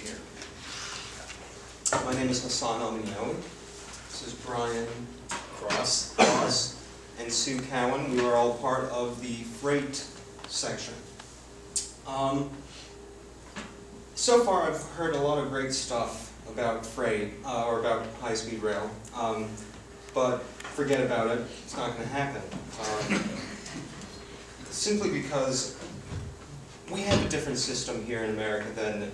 here. My name is Hassan Al-Minawi. This is Brian Cross and Sue Cowan. We are all part of the freight section. So far I've heard a lot of great stuff about freight, or about high-speed rail, but forget about it, it's not going to happen. Simply because we have a different system here in America than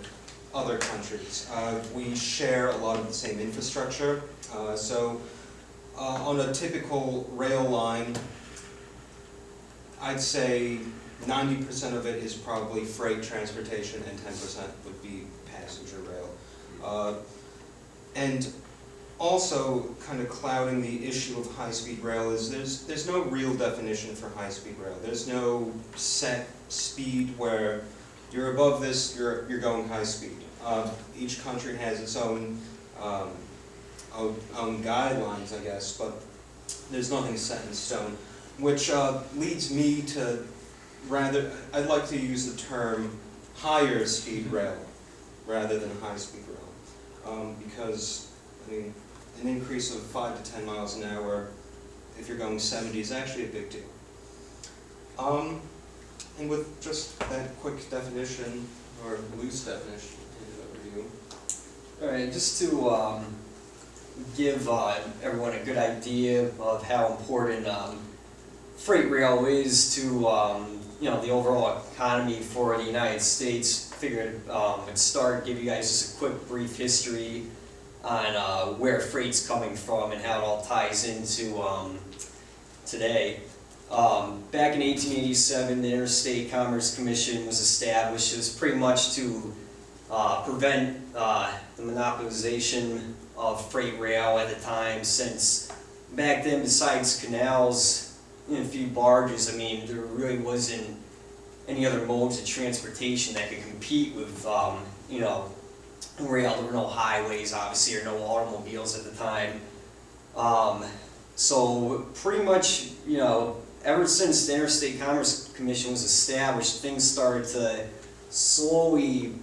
other countries. We share a lot of the same infrastructure, on a typical rail line, I'd say 90% of it is probably freight transportation and 10% would be passenger rail. And also kind of clouding the issue of high-speed rail is there's no real definition for high-speed rail. There's no set speed where you're above this, you're going high speed. Each country has its own guidelines, I guess, but there's nothing set in stone, which leads me to I'd like to use the term higher speed rail rather than high speed rail, because I mean, an increase of 5 to 10 miles an hour, if you're going 70, is actually a big deal. And with just that quick definition, or loose definition, I'll hand it over to you. All right, just to give everyone a good idea of how important freight rail is to the overall economy for the United States. Figured I'd start, give you guys just a quick brief history on where freight's coming from and how it all ties into today. Back in 1887, the Interstate Commerce Commission was established. It was pretty much to prevent the monopolization of freight rail at the time, since back then, besides canals and a few barges, I mean, there really wasn't any other modes of transportation that could compete with, rail. There were no highways, obviously, or no automobiles at the time. So pretty much, ever since the Interstate Commerce Commission was established, things started to slowly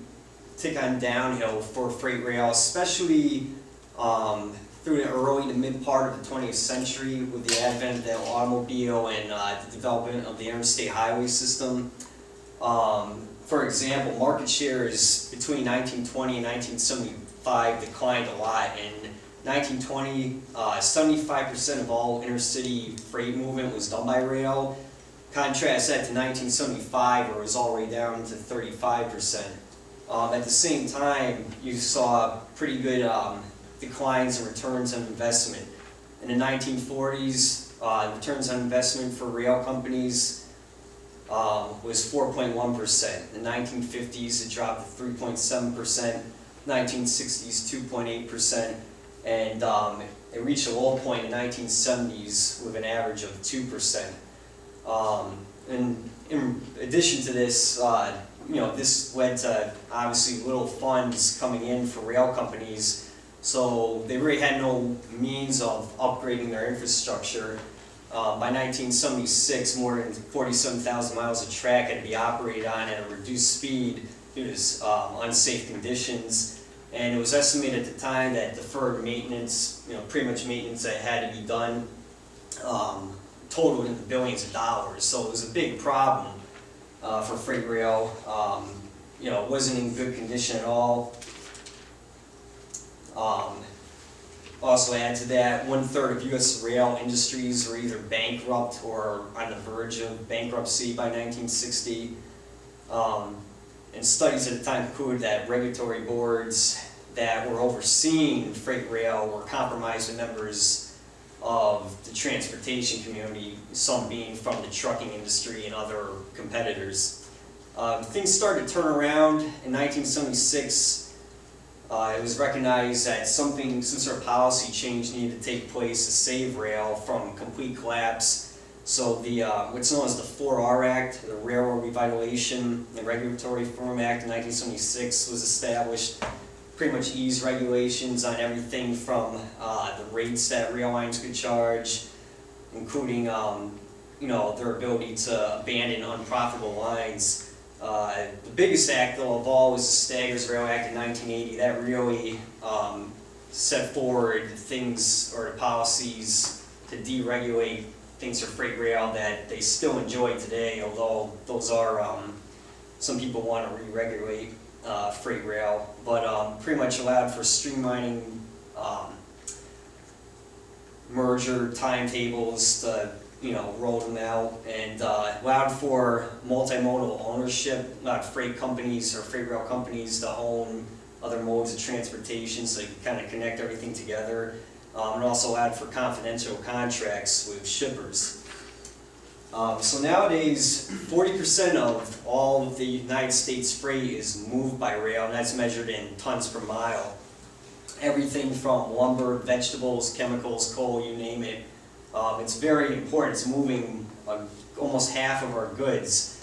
tick on downhill for freight rail, especially through the early to mid part of the 20th century with the advent of the automobile and the development of the interstate highway system. For example, market shares between 1920 and 1975 declined a lot. In 1920, 75% of all intercity freight movement was done by rail. Contrast that to 1975, where it was already down to 35%. At the same time, you saw pretty good declines in returns on investment. In the 1940s, returns on investment for rail companies was 4.1%. In the 1950s, it dropped to 3.7%. 1960s, 2.8%. And it reached a low point in the 1970s with an average of 2%. And in addition to this, this led to obviously little funds coming in for rail companies, so they really had no means of upgrading their infrastructure. By 1976, more than 47,000 miles of track had to be operated on at a reduced speed due to unsafe conditions. And it was estimated at the time that deferred maintenance, pretty much maintenance that had to be done, totaled into billions of dollars. So it was a big problem for freight rail. It wasn't in good condition at all. Also add to that, 1/3 of U.S. rail industries were either bankrupt or on the verge of bankruptcy by 1960. And studies at the time concluded that regulatory boards that were overseeing freight rail were compromised with members of the transportation community, some being from the trucking industry and other competitors. Things started to turn around in 1976. It was recognized that some sort of policy change needed to take place to save rail from complete collapse. So the what's known as the 4R Act, the Railroad Revitalization and Regulatory Reform Act of 1976, was established. Pretty much eased regulations on everything from the rates that rail lines could charge, including their ability to abandon unprofitable lines. The biggest act though of all was the Staggers Rail Act in 1980. That really set forward things or the policies to deregulate things for freight rail that they still enjoy today, although those are, some people want to re-regulate freight rail, but pretty much allowed for streamlining merger timetables to, roll them out, and allowed for multimodal ownership, allowed freight companies or freight rail companies to own other modes of transportation, so you kind of connect everything together. And also allowed for confidential contracts with shippers. So nowadays, 40% of all of the United States freight is moved by rail, and that's measured in tons per mile. Everything from lumber, vegetables, chemicals, coal, you name it. It's very important. It's moving almost half of our goods.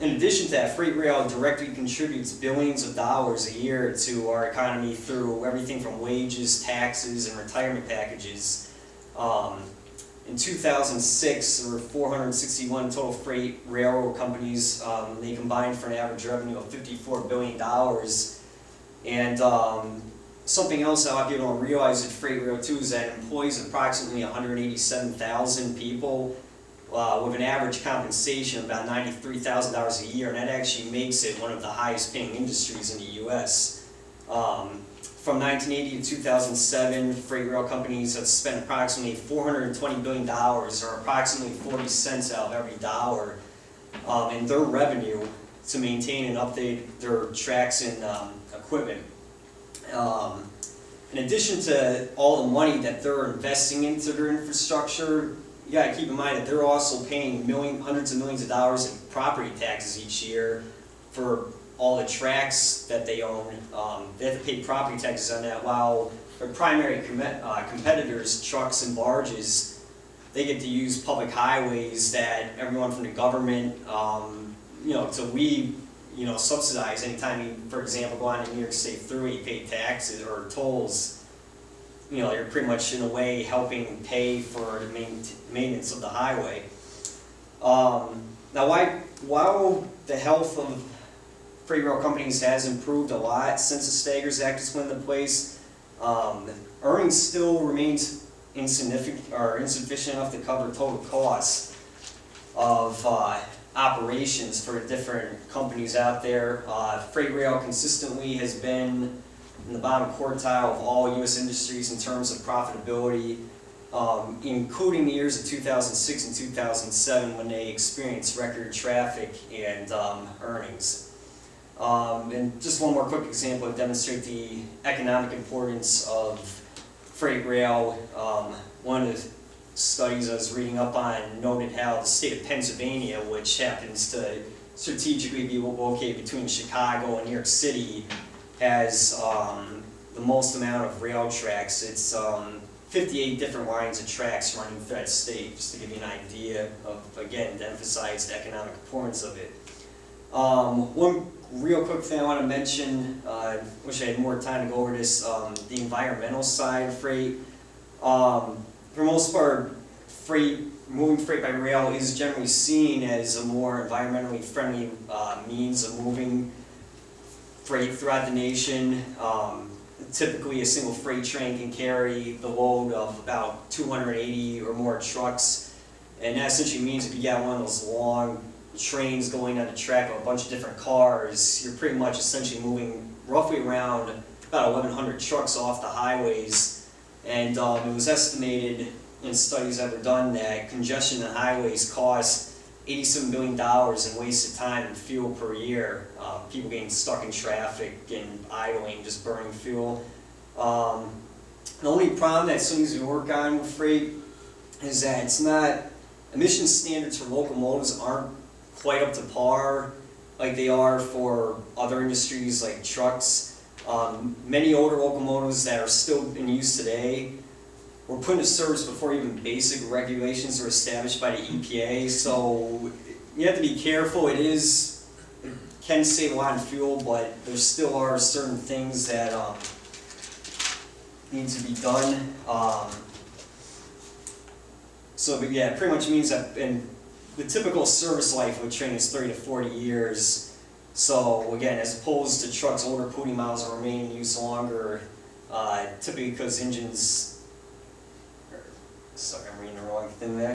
In addition to that, freight rail directly contributes billions of dollars a year to our economy through everything from wages, taxes, and retirement packages. In 2006, there were 461 total freight railroad companies. They combined for an average revenue of $54 billion. And something else a lot of people don't realize at freight rail too is that it employs approximately 187,000 people with an average compensation of about $93,000 a year, and that actually makes it one of the highest paying industries in the U.S. From 1980 to 2007, freight rail companies have spent approximately $420 billion, or approximately 40 cents out of every dollar, in their revenue to maintain and update their tracks and equipment. In addition to all the money that they're investing into their infrastructure, you gotta keep in mind that they're also paying hundreds of millions of dollars in property taxes each year for all the tracks that they own. They have to pay property taxes on that, while their primary competitors, trucks and barges, they get to use public highways that everyone from the government, subsidize. Anytime you, for example, go on a New York State Thruway, you pay taxes or tolls. You're pretty much in a way helping pay for the maintenance of the highway. Now, while the health of freight rail companies has improved a lot since the Staggers Act was put into place, earnings still remains insufficient enough to cover total costs of operations for different companies out there. Freight rail consistently has been in the bottom quartile of all U.S. industries in terms of profitability, including the years of 2006 and 2007 when they experienced record traffic and earnings. And just one more quick example to demonstrate the economic importance of freight rail. One of the studies I was reading up on noted how the state of Pennsylvania, which happens to strategically be located between Chicago and New York City, has the most amount of rail tracks. It's 58 different lines of tracks running through that state, just to give you an idea of, again, to emphasize the economic importance of it. One real quick thing I want to mention, wish I had more time to go over this, the environmental side of freight. For the most part, moving freight by rail is generally seen as a more environmentally friendly means of moving freight throughout the nation. Typically, a single freight train can carry the load of about 280 or more trucks, and that essentially means if you got one of those long trains going on the track of a bunch of different cars, you're pretty much essentially moving roughly around about 1,100 trucks off the highways. And it was estimated in studies that were done that congestion on highways costs $87 billion in wasted time and fuel per year. People getting stuck in traffic and idling, just burning fuel. The only problem that still needs to be worked on with freight is that it's not, emission standards for locomotives aren't quite up to par like they are for other industries like trucks. Many older locomotives that are still in use today were put into service before even basic regulations were established by the EPA, so you have to be careful. It can save a lot in fuel, but there still are certain things that need to be done. But yeah, it pretty much means that, and the typical service life of a train is 30 to 40 years. So again, as opposed to trucks, older cooling models will remain in use longer, typically because engines, sorry, I'm reading the wrong thing there.